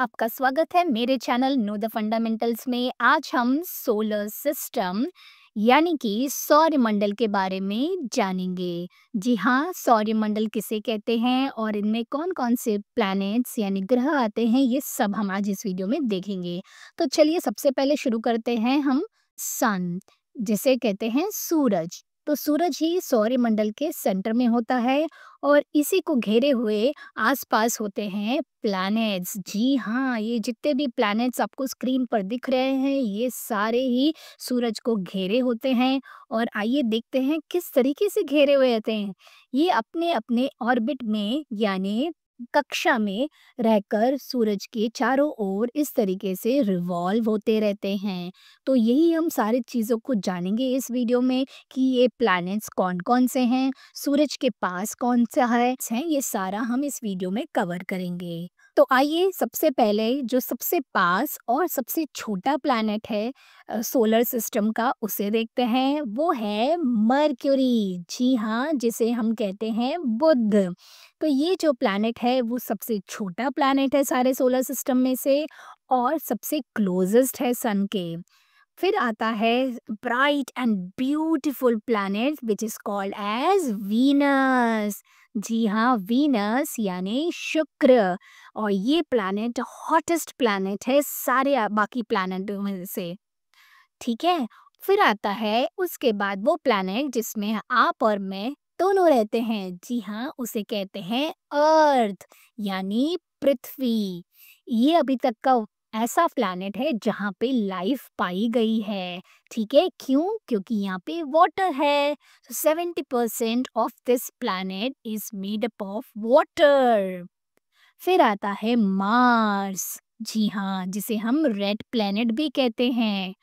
आपका स्वागत है मेरे चैनल नो द फंडामेंटल्स में। आज हम सोलर सिस्टम यानी कि सौरमंडल के बारे में जानेंगे। जी हाँ, सौरमंडल किसे कहते हैं और इनमें कौन-कौन से प्लैनेट्स यानी ग्रह आते हैं, ये सब हम आज इस वीडियो में देखेंगे। तो चलिए सबसे पहले शुरू करते हैं हम सन, जिसे कहते हैं सूरज। तो सूरज ही सौरमंडल के सेंटर में होता है और इसी को घेरे हुए आसपास होते हैं प्लैनेट्स। जी हाँ, ये जितने भी प्लैनेट्स आपको स्क्रीन पर दिख रहे हैं, ये सारे ही सूरज को घेरे होते हैं। और आइए देखते हैं किस तरीके से घेरे हुए होते हैं। ये अपने-अपने ऑर्बिट में यानी कक्षा में रहकर सूरज के चारों ओर इस तरीके से रिवॉल्व होते रहते हैं। तो यही हम सारी चीज़ों को जानेंगे इस वीडियो में कि ये प्लैनेट्स कौन-कौन से हैं, सूरज के पास कौन-सा है, ये सारा हम इस वीडियो में कवर करेंगे। तो आइए सबसे पहले जो सबसे पास और सबसे छोटा प्लैनेट है सोलर सिस्टम का, उसे देखते हैं। वो है मर्क्यूरी। जी हाँ, जिसे हम कहते हैं बुध। तो ये जो प्लैनेट है वो सबसे छोटा प्लैनेट है सारे सोलर सिस्टम में से और सबसे क्लोजेस्ट है सन के। फिर आता है bright and beautiful planet which is called as Venus. जी हाँ, वीनस यानी शुक्र। और ये प्लैनेट हॉटेस्ट प्लैनेट है सारे बाकी प्लैनेट में से। ठीक है। फिर आता है उसके बाद वो प्लैनेट जिसमें आप और मैं दोनों रहते हैं। जी हाँ, उसे कहते हैं अर्थ यानी पृथ्वी। ये अभी तक का ऐसा प्लैनेट है जहाँ पे लाइफ पाई गई है। ठीक है, क्यों? क्योंकि यहाँ पे वाटर है। 70% of this planet is made up of water. फिर आता है मार्स। जी हाँ, जिसे हम रेड प्लैनेट भी कहते हैं।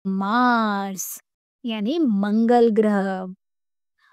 मार्स यानी मंगल ग्रह।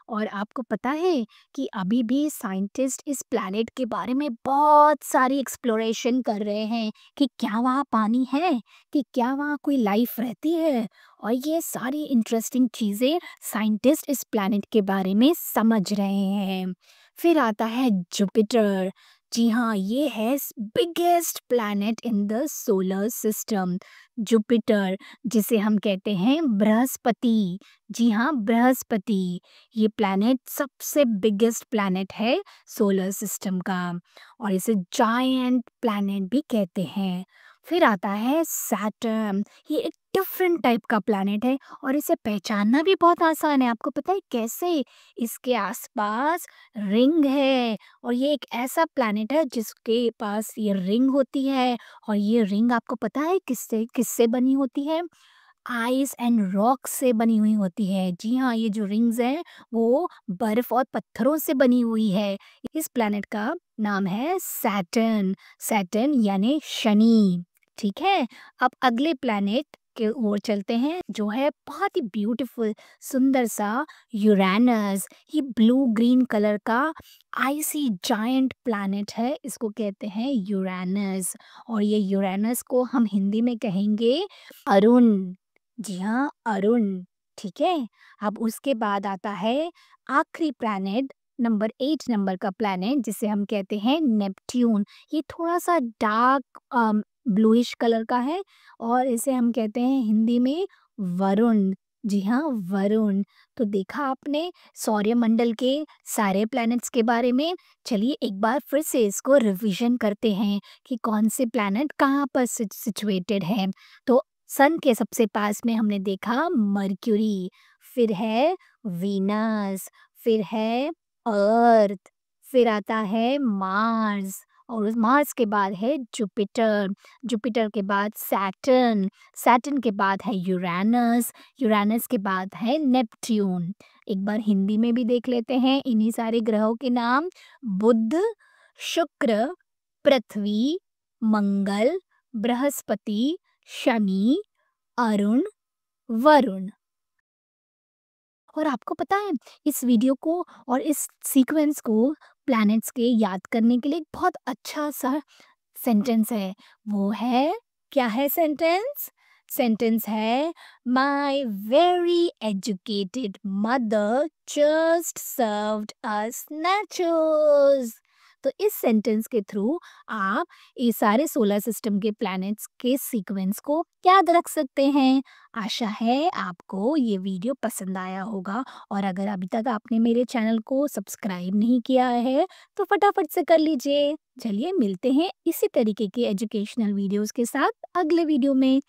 और आपको पता है कि अभी भी साइंटिस्ट इस प्लैनेट के बारे में बहुत सारी एक्सप्लोरेशन कर रहे हैं कि क्या वहाँ पानी है, कि क्या वहाँ कोई लाइफ रहती है। और ये सारी इंटरेस्टिंग चीज़ें साइंटिस्ट इस प्लैनेट के बारे में समझ रहे हैं। फिर आता है जुपिटर। जी हाँ, ये है biggest planet in the solar system. Jupiter, जिसे हम कहते हैं बृहस्पति। जी हाँ, बृहस्पति। ये प्लैनेट सबसे बिगेस्ट प्लैनेट है सोलर सिस्टम का और इसे जायंट प्लैनेट भी कहते हैं। फिर आता है सैटर्न। ये एक डिफरेंट टाइप का प्लैनेट है और इसे पहचानना भी बहुत आसान है। आपको पता है कैसे? इसके आसपास रिंग है और ये एक ऐसा प्लैनेट है जिसके पास ये रिंग होती है। और ये रिंग आपको पता है किससे किससे बनी होती है? आइस एंड रॉक से बनी हुई होती है। जी हाँ, ये जो रिंग्स हैं वो बर्फ और पत्थरों से बनी हुई है। इस प्लैनेट का नाम है सैटर्न। सैटर्न यानी शनि। ठीक है, अब अगले प्लैनेट के ओर चलते हैं जो है बहुत ही ब्यूटीफुल सुंदर सा यूरेनस। ये ब्लू ग्रीन कलर का आइसी जायंट प्लैनेट है, इसको कहते हैं यूरेनस। और ये यूरेनस को हम हिंदी में कहेंगे अरुण। जी हाँ, अरुण। ठीक है, अब उसके बाद आता है आखिरी प्लैनेट, नंबर 8 नंबर का प्लैनेट जिसे हम कहते हैं नेपट्यून। ये थोड़ा सा डार्क ब्लूइश कलर का है और इसे हम कहते हैं हिंदी में वरुण। जी हाँ, वरुण। तो देखा आपने सौरमंडल के सारे प्लैनेट्स के बारे में। चलिए एक बार फिर से इसको रिवीजन करते हैं कि कौन से प्लैनेट कहाँ पर सिचुएटेड है। तो सन के सबसे पास में हमने देखा मर्क्यूरी, फिर है वीनस, फिर है अर्थ, फिर आता है मार्स और उस मार्स के बाद है जुपिटर, जुपिटर के बाद सैटर्न, सैटर्न के बाद है यूरेनस, यूरेनस के बाद है नेपट्यून। एक बार हिंदी में भी देख लेते हैं इन्हीं सारे ग्रहों के नाम। बुध, शुक्र, पृथ्वी, मंगल, बृहस्पति, शनि, अरुण, वरुण। और आपको पता है इस वीडियो को और इस सीक्वेंस को प्लैनेट्स के याद करने के लिए एक बहुत अच्छा सा सेंटेंस है। वो है, क्या है सेंटेंस? सेंटेंस है, my very educated mother just served us nachos। तो इस सेंटेंस के थ्रू आप ये सारे सोलर सिस्टम के प्लैनेट्स के सीक्वेंस को याद रख सकते हैं। आशा है आपको ये वीडियो पसंद आया होगा, और अगर अभी तक आपने मेरे चैनल को सब्सक्राइब नहीं किया है तो फटाफट से कर लीजिए। चलिए मिलते हैं इसी तरीके की एजुकेशनल वीडियोस के साथ अगले वीडियो में।